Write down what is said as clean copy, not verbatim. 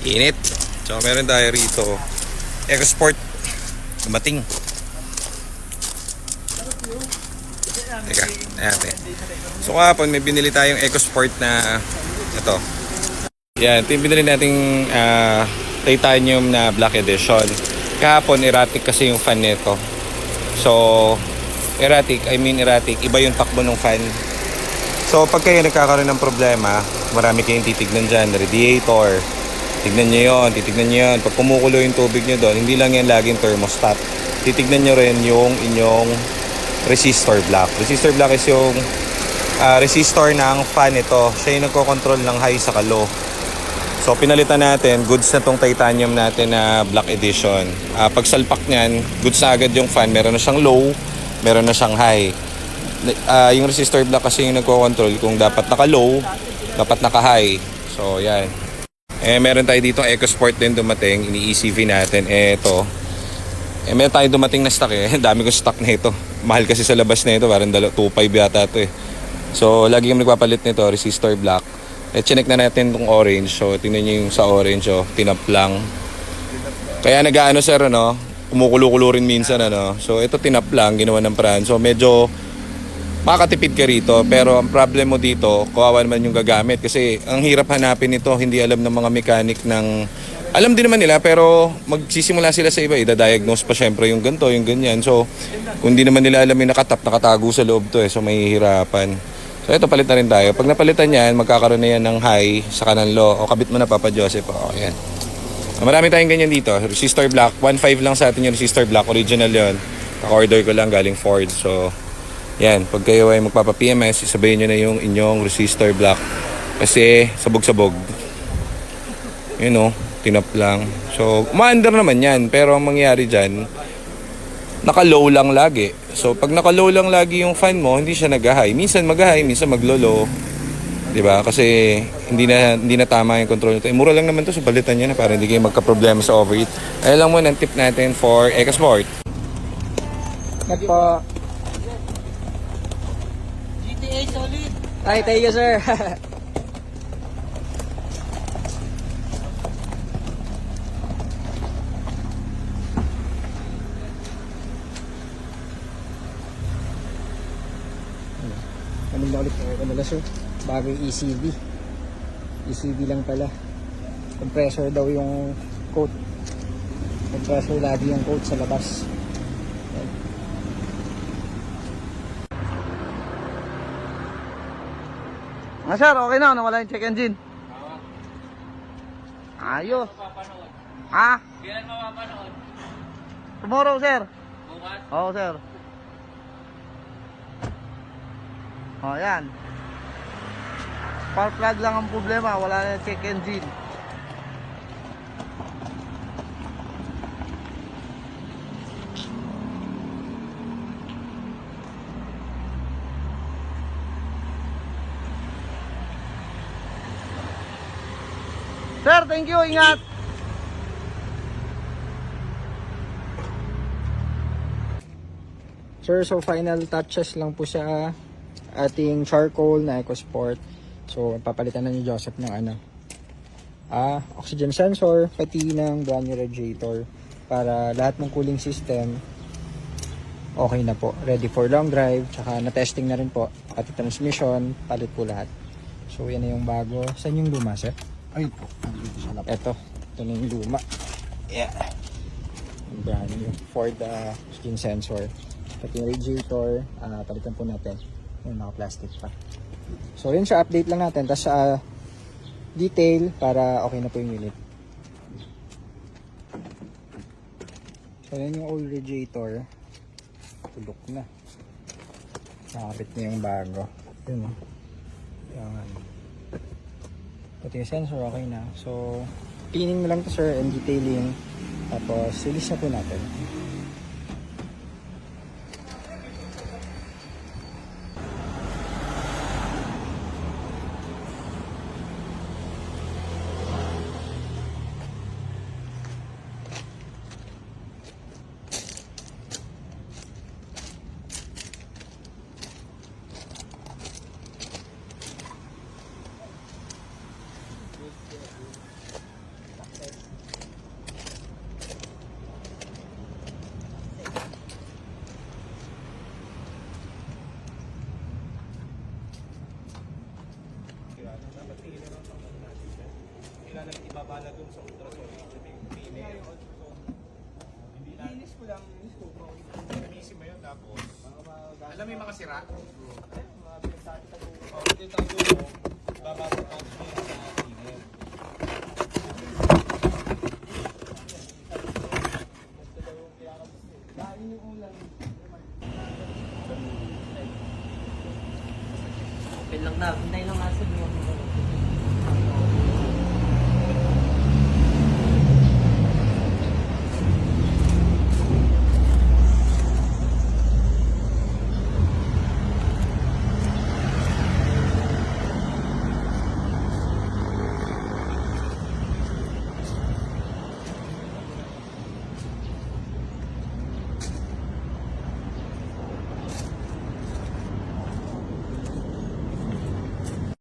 Init. So meron tayo rito EcoSport dumating. Teka, ayan. So kahapon may binili tayong EcoSport na ito. Yan, ito yung binili nating titanium na black edition. Kahapon erratic kasi yung fan nito. So erratic, iba yung takbo ng fan. So pag kayo nagkakaroon ng problema, marami kayong titignan dyan, radiator. Tignan nyo yun, titignan nyo yun. Pag kumukulo yung tubig nyo doon, hindi lang yan laging thermostat. Titignan nyo rin yung inyong resistor block. Resistor block is yung resistor ng fan ito. Siya yung nagko-control ng high sa low. So pinalitan natin, goods na tong titanium natin na black edition. Pag salpak nyan, goods na agad yung fan. Meron na siyang low, meron na siyang high. Yung resistor block kasi yung nagko-control kung dapat naka-low, dapat naka-high. So yan. Meron tayo dito EcoSport din dumating, ini-ECV natin. Ito. Meron tayo dumating na stock Dami ko stock na ito. Mahal kasi sa labas na ito, parang 2.5 yata ito So, lagi kami nagpapalit nito, resistor black. Chinek na natin itong orange. So, tingnan nyo yung sa orange, tinap lang. Kaya nag-ano sir, kumukulo-kulo rin minsan, So, ito tinap lang, ginawa ng paraan. So, medyo makakatipid ka rito, pero ang problem mo dito, kawawa naman yung gagamit kasi ang hirap hanapin ito, hindi alam ng mga mechanic ng alam din naman nila pero magsisimula sila sa iba, i-diagnose pa syempre yung ganito, yung ganyan. So kung hindi naman nila alam yung nakatago sa loob to so may hirapan. So ito, palit na rin tayo. Pag napalitan yan, magkakaroon na yan ng high sa kanan low. O kabit mo na Papa Joseph. O yan. Marami tayong ganyan dito. Resistor black, 1.5 lang sa atin yung resistor black, original yon. Naka-order ko lang galing Ford. So yan, pag kayo ay magpapa-PMS, isabayin nyo na yung inyong resistor block. Kasi sabog-sabog. Tinap lang. So, umaandar naman yan. Pero ang mangyayari dyan, naka-low lang lagi. So, pag naka-low lang lagi yung fan mo, hindi siya nag-high. Minsan mag-high, minsan mag-low. Diba? Kasi hindi na tama yung control nito. Mura lang naman to, so balitan nyo na para hindi kayo magka-problema sa overheat. Ayun lang muna ang tip natin for EcoSport. Nagpo. Solid. Ay, thank you, sir. Anong ulit nila, sir? Bagong ECV. ECV lang pala. Compressor daw yung coat. Compressor lagi yung coat sa labas. Sir, okay na, nawala yung check engine. Ayos. Kailan mapapanood? Tomorrow, sir. Bukas? Oo, sir. Yan. Spark plug lang ang problema, wala na yung check engine. Sir, thank you. Ingat. Sir, so final touches lang po sa ating charcoal na EcoSport. So, papalitan na ni Joseph ng oxygen sensor, pati ng brand new radiator para lahat ng cooling system okay na po. Ready for long drive. Tsaka na-testing na rin po. Pati transmission, palit po lahat. So, yan na yung bago. Saan yung luma, sir? Ay po, Ito na yung luma. Yeah. Yung brand new Ford skin sensor. Pati yung radiator, palitan po natin. Yung naka-plastic pa. So yun siya, update lang natin. Tapos detail para okay na po yung unit. So yun yung old radiator. Tulok na. Nakapit na yung bago. Yun o. Yan. Pati yung sensor okay na. So cleaning na lang to, sir, and detailing. Tapos release na po natin. ilalagay ibabala dun sa ultrasonic. Hindi na. Linis ko lang. Inisip mo yun tapos. Alam mo yung makasira? Mga pinagsasabi ko. Ito yung tago mo. Babasa pa mo yun sa cleaner. Kain yung ulam. Open lang na. Hintay